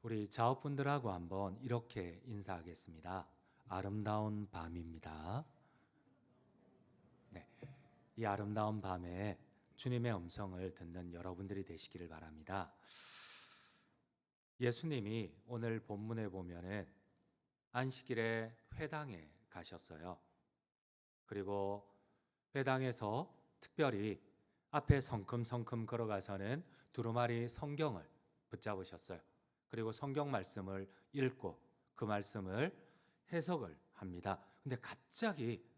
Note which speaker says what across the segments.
Speaker 1: 우리 자업분들하고 한번 이렇게 인사하겠습니다. 아름다운 밤입니다. 네, 이 아름다운 밤에 주님의 음성을 듣는 여러분들이 되시기를 바랍니다. 예수님이 오늘 본문에 보면은 안식일에 회당에 가셨어요. 그리고 회당에서 특별히 앞에 성큼성큼 걸어가서는 두루마리 성경을 붙잡으셨어요. 그리고 성경 말씀을 읽고 그 말씀을 해석을 합니다. 근데 갑자기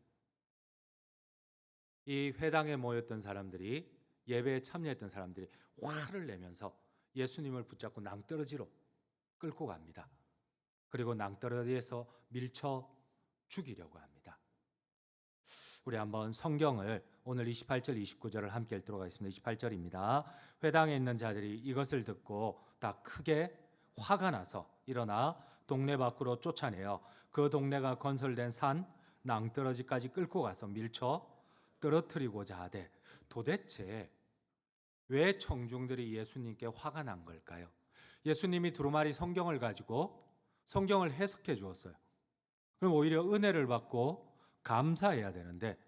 Speaker 1: 이 회당에 모였던 사람들이, 예배에 참여했던 사람들이 화를 내면서 예수님을 붙잡고 낭떠러지로 끌고 갑니다. 그리고 낭떠러지에서 밀쳐 죽이려고 합니다. 우리 한번 성경을 오늘 28절 29절을 함께 읽도록 하겠습니다. 28절입니다. 회당에 있는 자들이 이것을 듣고 다 크게 화가 나서 일어나 동네 밖으로 쫓아내어 그 동네가 건설된 산 낭떠러지까지 끌고 가서 밀쳐 떨어뜨리고자 하되, 도대체 왜 청중들이 예수님께 화가 난 걸까요? 예수님이 두루마리 성경을 가지고 성경을 해석해 주었어요. 그럼 오히려 은혜를 받고 감사해야 되는데,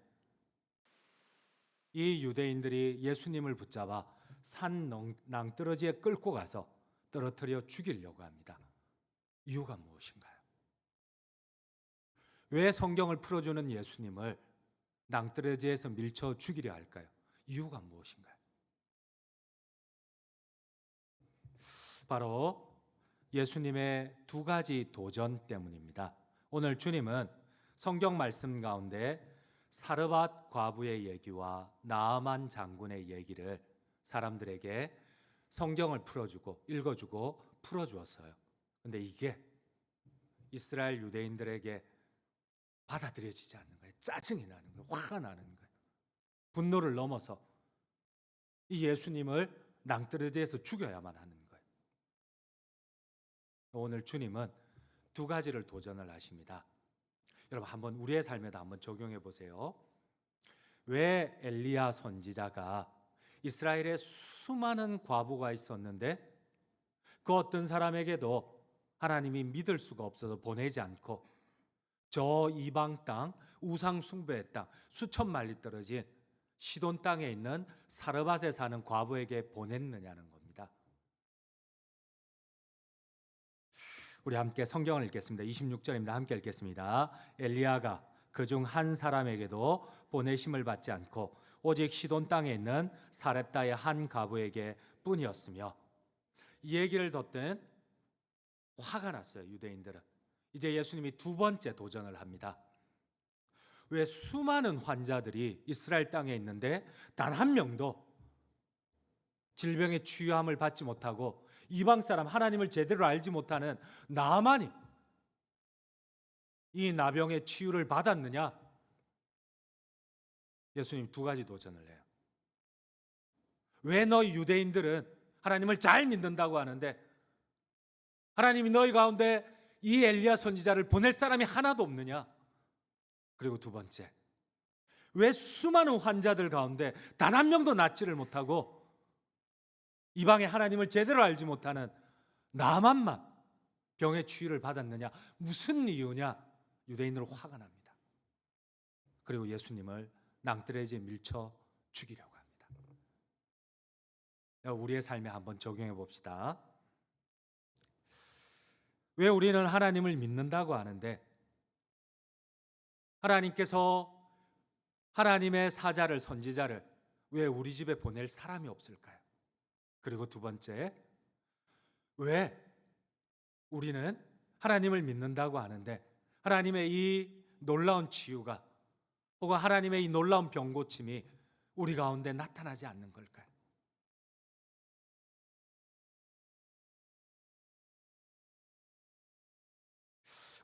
Speaker 1: 이 유대인들이 예수님을 붙잡아 산 낭떠러지에 끌고 가서 떨어뜨려 죽이려고 합니다. 이유가 무엇인가요? 왜 성경을 풀어주는 예수님을 낭떠러지에서 밀쳐 죽이려 할까요? 이유가 무엇인가요? 바로 예수님의 두 가지 도전 때문입니다. 오늘 주님은 성경 말씀 가운데 사르밧 과부의 얘기와 나아만 장군의 얘기를 사람들에게 성경을 풀어주고 읽어주고 풀어주었어요. 근데 이게 이스라엘 유대인들에게 받아들여지지 않는 거예요. 짜증이 나는 거예요. 화가 나는 거예요. 분노를 넘어서 이 예수님을 낭떠러지에서 죽여야만 하는 거예요. 오늘 주님은 두 가지를 도전을 하십니다. 여러분 한번 우리의 삶에도 한번 적용해 보세요. 왜 엘리야 선지자가 이스라엘에 수많은 과부가 있었는데 그 어떤 사람에게도 하나님이 믿을 수가 없어서 보내지 않고 저 이방 땅, 우상 숭배의 땅, 수천 마리 떨어진 시돈 땅에 있는 사르밧에 사는 과부에게 보냈느냐는 겁니다. 우리 함께 성경을 읽겠습니다. 26절입니다. 함께 읽겠습니다. 엘리야가 그중 한 사람에게도 보내심을 받지 않고 오직 시돈 땅에 있는 사렙다의 한 과부에게 뿐이었으며, 이 얘기를 듣던 화가 났어요. 유대인들은. 이제 예수님이 두 번째 도전을 합니다. 왜 수많은 환자들이 이스라엘 땅에 있는데 단 한 명도 질병의 치유함을 받지 못하고 이방 사람, 하나님을 제대로 알지 못하는 나만이 이 나병의 치유를 받았느냐? 예수님 두 가지 도전을 해요. 왜 너희 유대인들은 하나님을 잘 믿는다고 하는데 하나님이 너희 가운데 이 엘리야 선지자를 보낼 사람이 하나도 없느냐? 그리고 두 번째, 왜 수많은 환자들 가운데 단 한 명도 낫지를 못하고 이방의 하나님을 제대로 알지 못하는 나만만 병의 치유를 받았느냐? 무슨 이유냐? 유대인들은 화가 납니다. 그리고 예수님을 낭떠러지에 밀쳐 죽이려고 합니다. 우리의 삶에 한번 적용해 봅시다. 왜 우리는 하나님을 믿는다고 하는데 하나님께서 하나님의 사자를, 선지자를 왜 우리 집에 보낼 사람이 없을까요? 그리고 두 번째, 왜 우리는 하나님을 믿는다고 하는데 하나님의 이 놀라운 치유가 혹은 하나님의 이 놀라운 병고침이 우리 가운데 나타나지 않는 걸까요?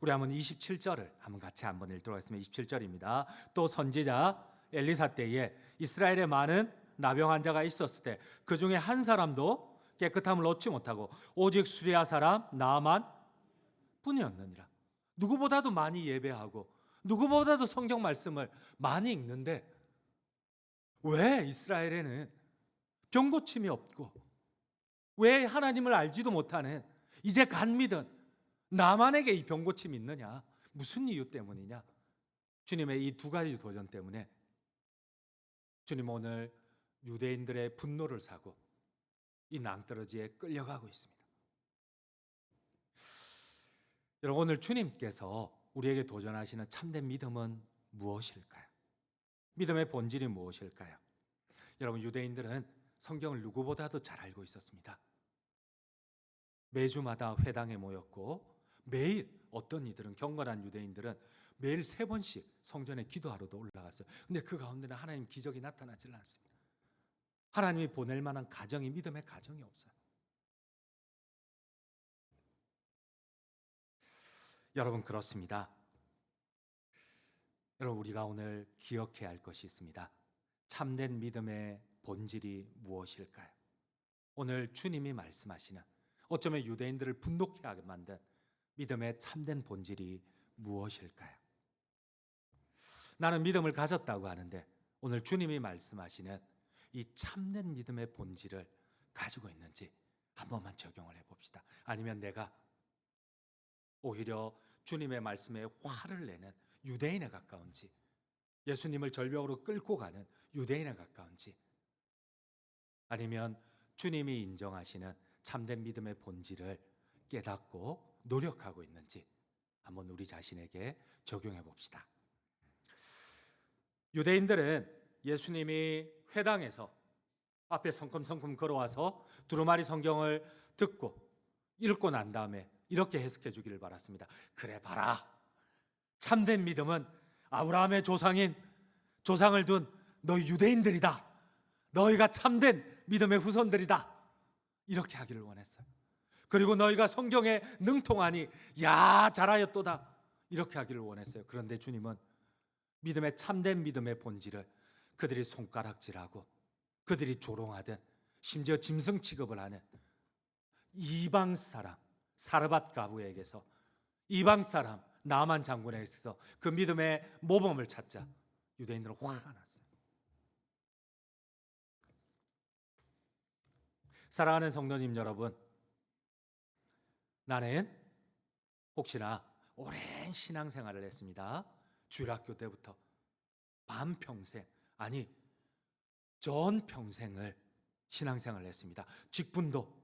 Speaker 1: 우리 한번 27절을 한번 같이 한번 읽도록 하겠습니다. 27절입니다. 또 선지자 엘리사 때에 이스라엘에 많은 나병 환자가 있었을 때 그 중에 한 사람도 깨끗함을 얻지 못하고 오직 수리아 사람 나아만 뿐이었느니라. 누구보다도 많이 예배하고 누구보다도 성경 말씀을 많이 읽는데 왜 이스라엘에는 병고침이 없고 왜 하나님을 알지도 못하는 이제 간 믿은 나만에게 이 병고침이 있느냐? 무슨 이유 때문이냐? 주님의 이 두 가지 도전 때문에 주님 오늘 유대인들의 분노를 사고 이 낭떠러지에 끌려가고 있습니다. 여러분, 오늘 주님께서 우리에게 도전하시는 참된 믿음은 무엇일까요? 믿음의 본질이 무엇일까요? 여러분, 유대인들은 성경을 누구보다도 잘 알고 있었습니다. 매주마다 회당에 모였고 매일 어떤 이들은, 경건한 유대인들은 매일 3번씩 성전에 기도하러도 올라갔어요. 근데 그 가운데는 하나님 기적이 나타나질 않습니다. 하나님이 보낼 만한 가정이, 믿음의 가정이 없어요. 여러분, 그렇습니다. 여러분, 우리가 오늘 기억해야 할 것이 있습니다. 참된 믿음의 본질이 무엇일까요? 오늘 주님이 말씀하시는, 어쩌면 유대인들을 분노케 하게 만든 믿음의 참된 본질이 무엇일까요? 나는 믿음을 가졌다고 하는데 오늘 주님이 말씀하시는 이 참된 믿음의 본질을 가지고 있는지 한 번만 적용을 해봅시다. 아니면 내가 오히려 주님의 말씀에 화를 내는 유대인에 가까운지, 예수님을 절벽으로 끌고 가는 유대인에 가까운지, 아니면 주님이 인정하시는 참된 믿음의 본질을 깨닫고 노력하고 있는지 한번 우리 자신에게 적용해 봅시다. 유대인들은 예수님이 회당에서 앞에 성큼성큼 걸어와서 두루마리 성경을 듣고 읽고 난 다음에 이렇게 해석해 주기를 바랐습니다. 그래 봐라, 참된 믿음은 아브라함의 조상을 둔 너희 유대인들이다. 너희가 참된 믿음의 후손들이다. 이렇게 하기를 원했어요. 그리고 너희가 성경에 능통하니 야 잘하였도다. 이렇게 하기를 원했어요. 그런데 주님은 믿음의 참된 믿음의 본질을 그들이 손가락질하고 그들이 조롱하든 심지어 짐승 취급을 하는 이방 사람 사르밧 가부에게서, 이방 사람 나만 장군에게서 그 믿음의 모범을 찾자 유대인들은 화가 났어요. 사랑하는 성도님 여러분, 나는 혹시나 오랜 신앙생활을 했습니다. 주일학교 때부터 반평생, 아니 전평생을 신앙생활을 했습니다. 직분도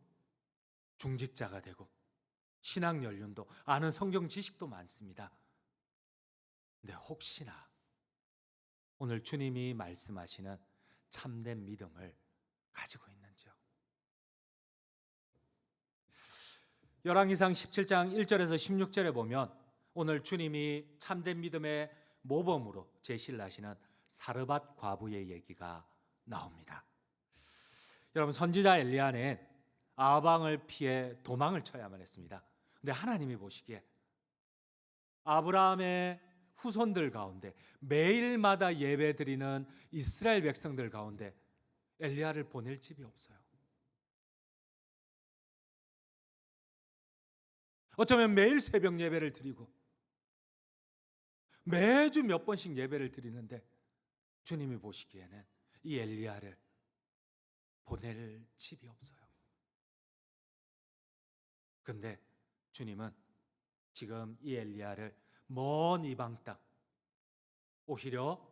Speaker 1: 중직자가 되고 신앙 연륜도, 아는 성경 지식도 많습니다. 근데 혹시나 오늘 주님이 말씀하시는 참된 믿음을 가지고 있는지요? 열왕기상 17장 1절에서 16절에 보면 오늘 주님이 참된 믿음의 모범으로 제시를 하시는 사르밧 과부의 얘기가 나옵니다. 여러분, 선지자 엘리야는 아방을 피해 도망을 쳐야만 했습니다. 근데 하나님이 보시기에 아브라함의 후손들 가운데 매일마다 예배드리는 이스라엘 백성들 가운데 엘리야를 보낼 집이 없어요. 어쩌면 매일 새벽 예배를 드리고 매주 몇 번씩 예배를 드리는데 주님이 보시기에는 이 엘리야를 보낼 집이 없어요. 근데 주님은 지금 이 엘리야를 먼 이방 땅, 오히려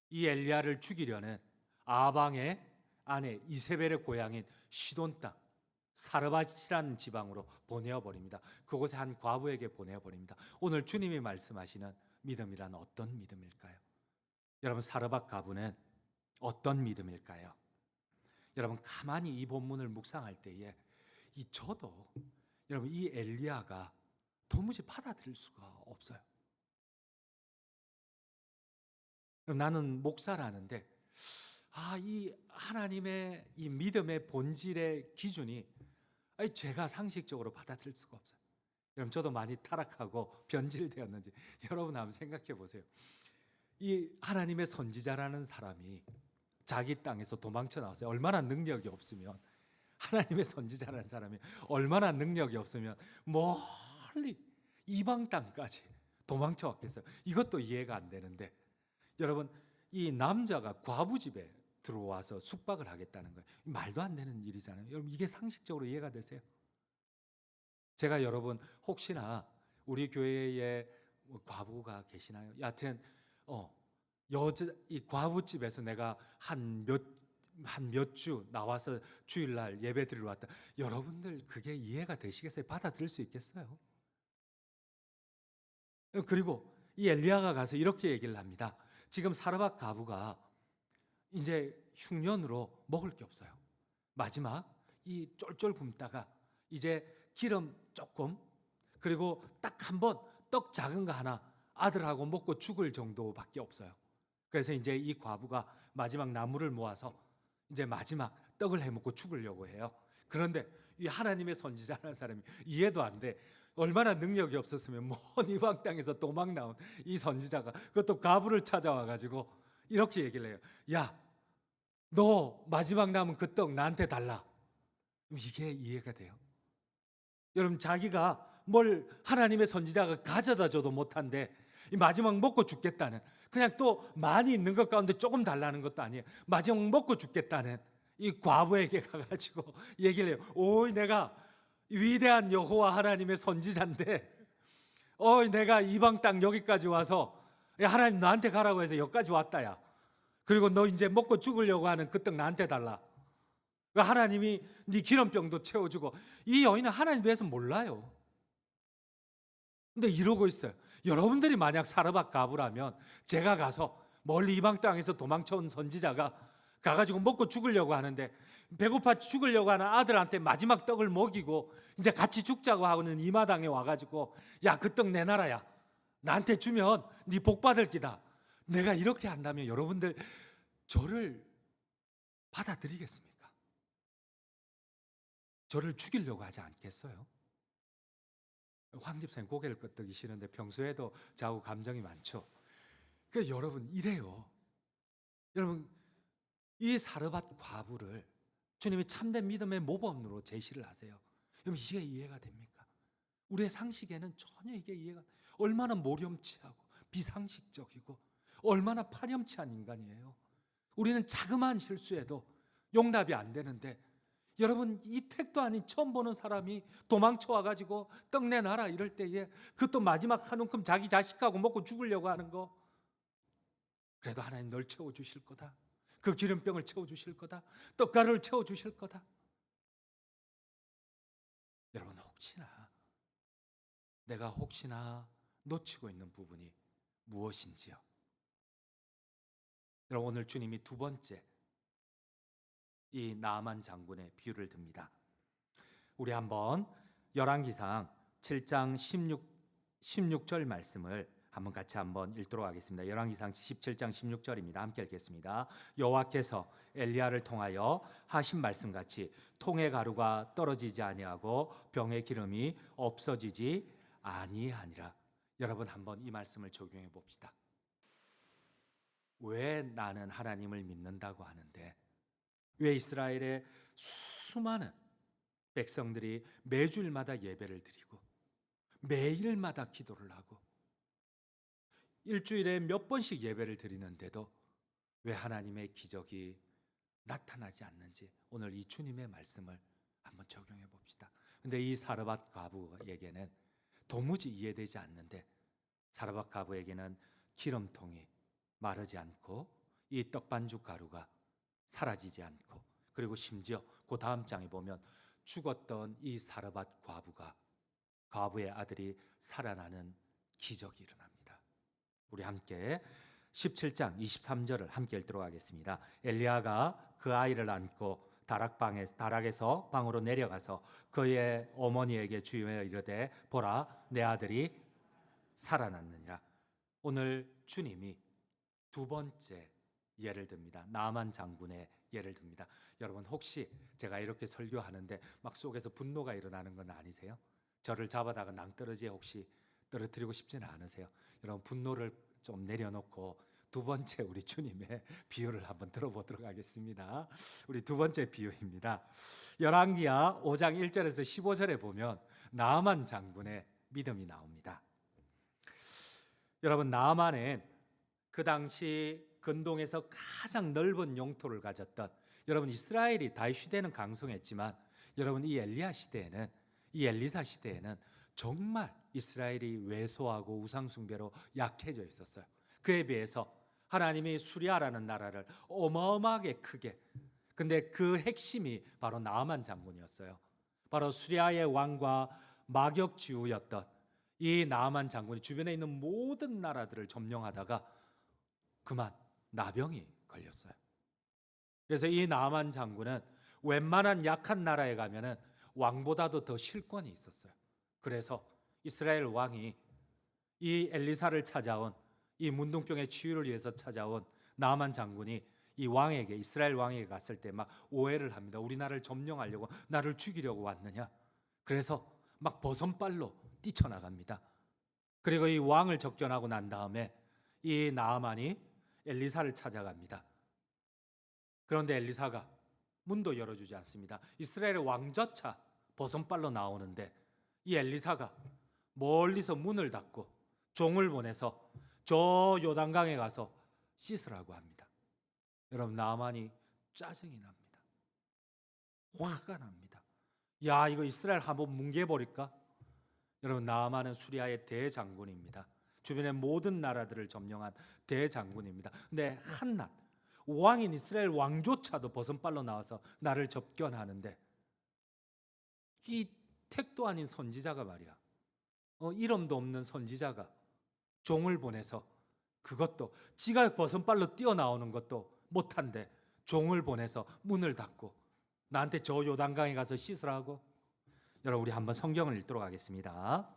Speaker 1: 이 엘리야를 죽이려는 아방의 아내 이세벨의 고향인 시돈 땅 사르밧이라는 지방으로 보내어 버립니다. 그곳에 한 과부에게 보내어 버립니다. 오늘 주님이 말씀하시는 믿음이란 어떤 믿음일까요? 여러분, 사르밧 과부는 어떤 믿음일까요? 여러분, 가만히 이 본문을 묵상할 때에 저도 여러분 이 엘리야가 도무지 받아들일 수가 없어요. 나는 목사라는데 이 하나님의 이 믿음의 본질의 기준이 제가 상식적으로 받아들일 수가 없어요. 여러분, 저도 많이 타락하고 변질되었는지 여러분 한번 생각해 보세요. 이 하나님의 선지자라는 사람이 자기 땅에서 도망쳐 나왔어요. 얼마나 능력이 없으면, 하나님의 선지자라는 사람이 얼마나 능력이 없으면 멀리 이방 땅까지 도망쳐 왔겠어요. 이것도 이해가 안 되는데 여러분, 이 남자가 과부 집에 들어와서 숙박을 하겠다는 거예요. 말도 안 되는 일이잖아요. 여러분, 이게 상식적으로 이해가 되세요? 제가 여러분 혹시나 우리 교회에 뭐 과부가 계시나요? 여하튼 여자 이 과부집에서 내가 한 몇 주 나와서 주일날 예배 드리러 왔다. 여러분들 그게 이해가 되시겠어요? 받아들일 수 있겠어요? 그리고 이 엘리야가 가서 이렇게 얘기를 합니다. 지금 사르밧 과부가 이제 흉년으로 먹을 게 없어요. 마지막 이 쫄쫄 굶다가 이제 기름 조금, 그리고 딱 한 번 떡 작은 거 하나 아들하고 먹고 죽을 정도밖에 없어요. 그래서 이제 이 과부가 마지막 나무를 모아서 이제 마지막 떡을 해 먹고 죽으려고 해요. 그런데 이 하나님의 선지자라는 사람이 이해도 안 돼. 얼마나 능력이 없었으면 먼 이방 땅에서 도망 나온 이 선지자가 그것도 과부를 찾아와 가지고 이렇게 얘기를 해요. 야, 너 마지막 남은 그 떡 나한테 달라. 이게 이해가 돼요? 여러분, 자기가 뭘 하나님의 선지자가 가져다 줘도 못한데 이 마지막 먹고 죽겠다는, 그냥 또 많이 있는 것 가운데 조금 달라는 것도 아니에요. 마지막 먹고 죽겠다는 이 과부에게 가가지고 얘기를 해요. 오이, 내가 위대한 여호와 하나님의 선지자인데 내가 이방 땅 여기까지 와서 하나님 나한테 가라고 해서 여기까지 왔다야. 그리고 너 이제 먹고 죽으려고 하는 그 떡 나한테 달라. 하나님이 네 기름병도 채워주고. 이 여인은 하나님 대해서 몰라요. 근데 이러고 있어요. 여러분들이 만약 사르밧 과부라면 제가 가서 멀리 이방 땅에서 도망쳐온 선지자가 가가지고 먹고 죽으려고 하는데 배고파 죽으려고 하는 아들한테 마지막 떡을 먹이고 이제 같이 죽자고 하고는 이 마당에 와가지고 야, 그 떡 내놔라야. 나한테 주면 네 복 받을 기다. 내가 이렇게 한다면 여러분들 저를 받아들이겠습니까? 저를 죽이려고 하지 않겠어요? 황 집사님 고개를 끄덕이시는데 평소에도 자고 감정이 많죠. 그래서 여러분 이래요. 여러분, 이 사르밧 과부를 주님이 참된 믿음의 모범으로 제시를 하세요. 여러분, 이게 이해가 됩니까? 우리의 상식에는 전혀 이게 이해가, 얼마나 모렴치하고 비상식적이고 얼마나 파렴치한 인간이에요. 우리는 자그마한 실수에도 용납이 안 되는데, 여러분, 이 택도 아닌 처음 보는 사람이 도망쳐 와가지고 떡 내놔라 이럴 때에 그것도 마지막 한 움큼 자기 자식하고 먹고 죽으려고 하는 거, 그래도 하나님 널 채워주실 거다. 그 기름병을 채워주실 거다. 떡가루를 채워주실 거다. 여러분, 내가 혹시나 놓치고 있는 부분이 무엇인지요? 여러분, 오늘 주님이 두 번째 이 나아만 장군의 비유를 듭니다. 우리 한번 열왕기상 7장 16절 말씀을 한번 같이 한번 읽도록 하겠습니다. 열왕기상 17장 16절입니다. 함께 읽겠습니다. 여호와께서 엘리야를 통하여 하신 말씀같이 통의 가루가 떨어지지 아니하고 병의 기름이 없어지지 아니하니라. 여러분, 한번 이 말씀을 적용해 봅시다. 왜 나는 하나님을 믿는다고 하는데 왜 이스라엘의 수많은 백성들이 매주일마다 예배를 드리고 매일마다 기도를 하고 일주일에 몇 번씩 예배를 드리는데도 왜 하나님의 기적이 나타나지 않는지 오늘 이 주님의 말씀을 한번 적용해 봅시다. 근데 이 사르밧 과부에게는 도무지 이해되지 않는데, 사르밧 과부에게는 기름통이 마르지 않고 이 떡반죽 가루가 사라지지 않고, 그리고 심지어 그 다음 장에 보면 죽었던 이 사르밧 과부의 아들이 살아나는 기적이 일어납니다. 우리 함께 17장 23절을 함께 읽도록 하겠습니다. 엘리야가 그 아이를 안고 다락에서 방으로 내려가서 그의 어머니에게 주여 이르되 보라, 내 아들이 살아났느니라. 오늘 주님이 두 번째 예를 듭니다. 나아만 장군의 예를 듭니다. 여러분, 혹시 제가 이렇게 설교하는데 막 속에서 분노가 일어나는 건 아니세요? 저를 잡아다가 낭떠러지에 혹시 떨어뜨리고 싶지는 않으세요? 여러분, 분노를 좀 내려놓고 두 번째 우리 주님의 비유를 한번 들어보도록 하겠습니다. 우리 두 번째 비유입니다. 열왕기하 5장 1절에서 15절에 보면 나아만 장군의 믿음이 나옵니다. 여러분, 나아만은 그 당시 근동에서 가장 넓은 영토를 가졌던, 여러분, 이스라엘이 다윗 시대는 강성했지만 여러분, 이 엘리야 시대에는 이 엘리사 시대에는 정말 이스라엘이 왜소하고 우상숭배로 약해져 있었어요. 그에 비해서 하나님이 수리아라는 나라를 어마어마하게 크게, 근데 그 핵심이 바로 나아만 장군이었어요. 바로 수리아의 왕과 마격지우였던 이 나아만 장군이 주변에 있는 모든 나라들을 점령하다가 그만 나병이 걸렸어요. 그래서 이 나아만 장군은 웬만한 약한 나라에 가면은 왕보다도 더 실권이 있었어요. 그래서 이스라엘 왕이 이 엘리사를 찾아온, 이 문둥병의 치유를 위해서 찾아온 나아만 장군이 이 왕에게, 이스라엘 왕에게 갔을 때 막 오해를 합니다. 우리나라를 점령하려고, 나를 죽이려고 왔느냐? 그래서 막 버선발로 뛰쳐나갑니다. 그리고 이 왕을 접견하고 난 다음에 이 나아만이 엘리사를 찾아갑니다. 그런데 엘리사가 문도 열어주지 않습니다. 이스라엘의 왕조차 버선발로 나오는데 이 엘리사가 멀리서 문을 닫고 종을 보내서 저 요단강에 가서 씻으라고 합니다. 여러분, 나아만이 짜증이 납니다. 화가 납니다. 야, 이거 이스라엘 한번 뭉개버릴까? 여러분, 나아만은 수리아의 대장군입니다. 주변의 모든 나라들을 점령한 대장군입니다. 근데 한낱 왕인 이스라엘 왕조차도 버선발로 나와서 나를 접견하는데 이 택도 아닌 선지자가 말이야, 이름도 없는 선지자가 종을 보내서, 그것도 지가 버선발로 뛰어나오는 것도 못한데 종을 보내서 문을 닫고 나한테 저 요단강에 가서 씻으라고? 여러분, 우리 한번 성경을 읽도록 하겠습니다.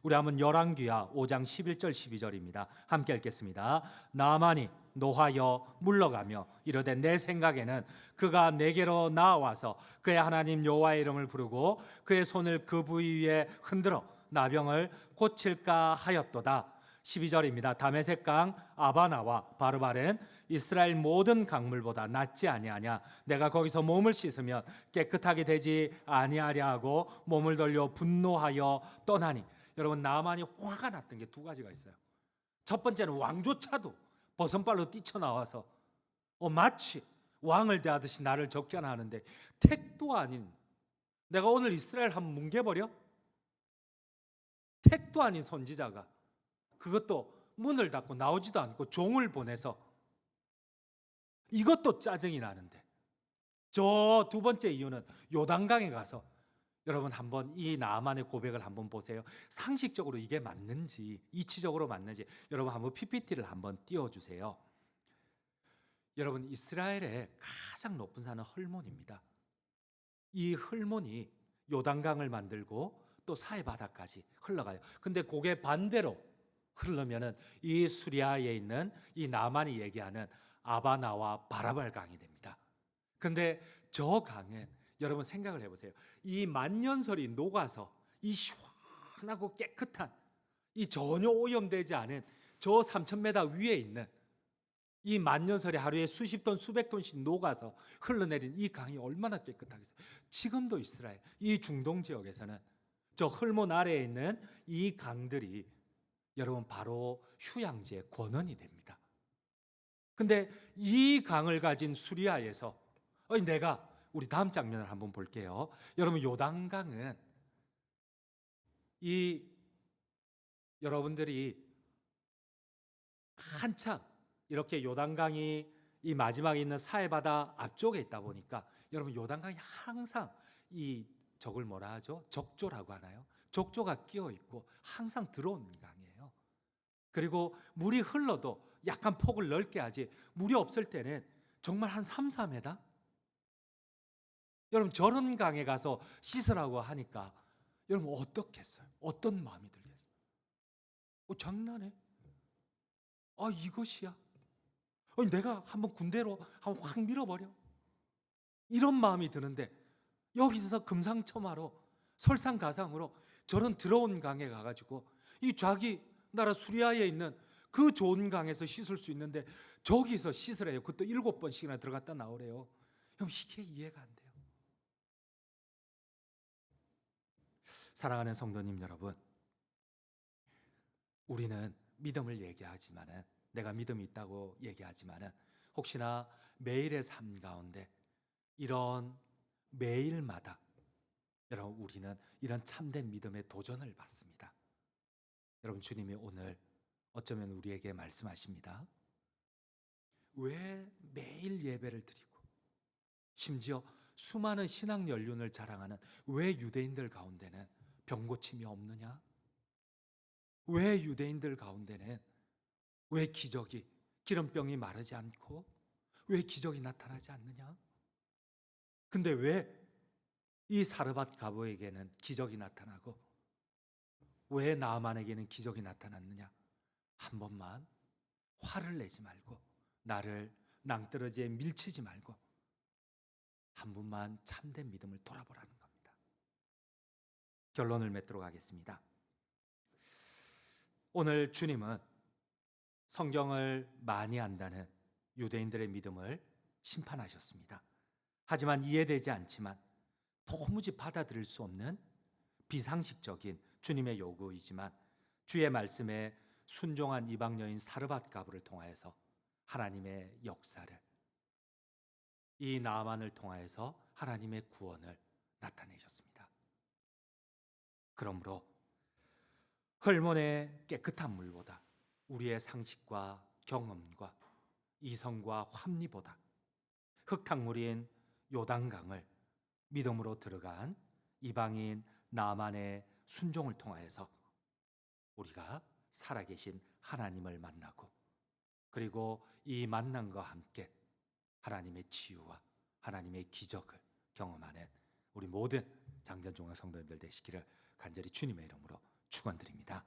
Speaker 1: 우리 한번 열왕기야 5장 11절 12절입니다. 함께 읽겠습니다. 나아만이 노하여 물러가며 이르되 내 생각에는 그가 내게로 나와서 그의 하나님 여호와의 이름을 부르고 그의 손을 그 부위 위에 흔들어 나병을 고칠까 하였도다. 12절입니다. 다메섹 강 아바나와 바르바른 이스라엘 모든 강물보다 낫지 아니하냐? 내가 거기서 몸을 씻으면 깨끗하게 되지 아니하랴 하고 몸을 돌려 분노하여 떠나니. 여러분, 나아만이 화가 났던 게 두 가지가 있어요. 첫 번째는 왕조차도 버선발로 뛰쳐나와서 마치 왕을 대하듯이 나를 접견하는데 택도 아닌, 내가 오늘 이스라엘 한번 뭉개버려? 택도 아닌 선지자가, 그것도 문을 닫고 나오지도 않고 종을 보내서, 이것도 짜증이 나는데. 저 두 번째 이유는 요단강에 가서, 여러분 한번 이 나아만의 고백을 한번 보세요. 상식적으로 이게 맞는지, 이치적으로 맞는지 여러분 한번 PPT를 한번 띄워주세요. 여러분, 이스라엘의 가장 높은 산은 헐몬입니다. 이 헐몬이 요단강을 만들고 또 사해 바다까지 흘러가요. 근데 그게 반대로 흐르면은 이 수리아에 있는 이 나만이 얘기하는 아바나와 바라발 강이 됩니다. 근데 저 강은 여러분 생각을 해보세요. 이 만년설이 녹아서 이 시원하고 깨끗한, 이 전혀 오염되지 않은 저 3,000m 위에 있는 이 만년설이 하루에 수십 톤 수백 톤씩 녹아서 흘러내린 이 강이 얼마나 깨끗하겠어요. 지금도 이스라엘 이 중동 지역에서는 저 헐몬 아래에 있는 이 강들이 여러분 바로 휴양지의 권원이 됩니다. 근데 이 강을 가진 수리아에서 내가, 우리 다음 장면을 한번 볼게요. 여러분, 요단강은 이 여러분들이 한참 이렇게 요단강이 이 마지막에 있는 사해바다 앞쪽에 있다 보니까 여러분, 요단강이 항상 이 저걸 뭐라 하죠? 적조라고 하나요? 적조가 끼어 있고 항상 들어오는 강이에요. 그리고 물이 흘러도 약간 폭을 넓게 하지, 물이 없을 때는 정말 한 3, 4m? 여러분, 저런 강에 가서 씻으라고 하니까 여러분 어떻겠어요? 어떤 마음이 들겠어요? 장난해? 이것이야? 내가 한번 군대로 한번 확 밀어버려? 이런 마음이 드는데 여기서 금상첨화로 설상가상으로 저런 더러운 강에 가가지고 이 자기 나라 수리아에 있는 그 좋은 강에서 씻을 수 있는데 저기서 씻으래요. 그것도 7번씩이나 들어갔다 나오래요. 형, 이게 이해가 안 돼요. 사랑하는 성도님 여러분, 우리는 믿음을 얘기하지만은, 내가 믿음이 있다고 얘기하지만은 혹시나 매일의 삶 가운데 이런 매일마다 여러분, 우리는 이런 참된 믿음의 도전을 받습니다. 여러분, 주님이 오늘 어쩌면 우리에게 말씀하십니다. 왜 매일 예배를 드리고 심지어 수많은 신앙 연륜을 자랑하는 왜 유대인들 가운데는 병고침이 없느냐? 왜 유대인들 가운데는 왜 기름병이 마르지 않고 왜 기적이 나타나지 않느냐? 근데 왜 이 사르밧 가부에게는 기적이 나타나고 왜 나아만에게는 기적이 나타났느냐? 한 번만 화를 내지 말고 나를 낭떠러지에 밀치지 말고 한 번만 참된 믿음을 돌아보라는 겁니다. 결론을 맺도록 하겠습니다. 오늘 주님은 성경을 많이 안다는 유대인들의 믿음을 심판하셨습니다. 하지만 이해되지 않지만 도무지 받아들일 수 없는 비상식적인 주님의 요구이지만 주의 말씀에 순종한 이방 여인 사르밧 가부를 통하여서 하나님의 역사를, 이 나아만을 통하여서 하나님의 구원을 나타내셨습니다. 그러므로 헐몬의 깨끗한 물보다 우리의 상식과 경험과 이성과 합리보다 흙탕물인 요단강을 믿음으로 들어간 이방인 나아만의 순종을 통하여서 우리가 살아계신 하나님을 만나고 그리고 이 만남과 함께 하나님의 치유와 하나님의 기적을 경험하는 우리 모든 장전종합 성도님들 되시기를 간절히 주님의 이름으로 축원드립니다.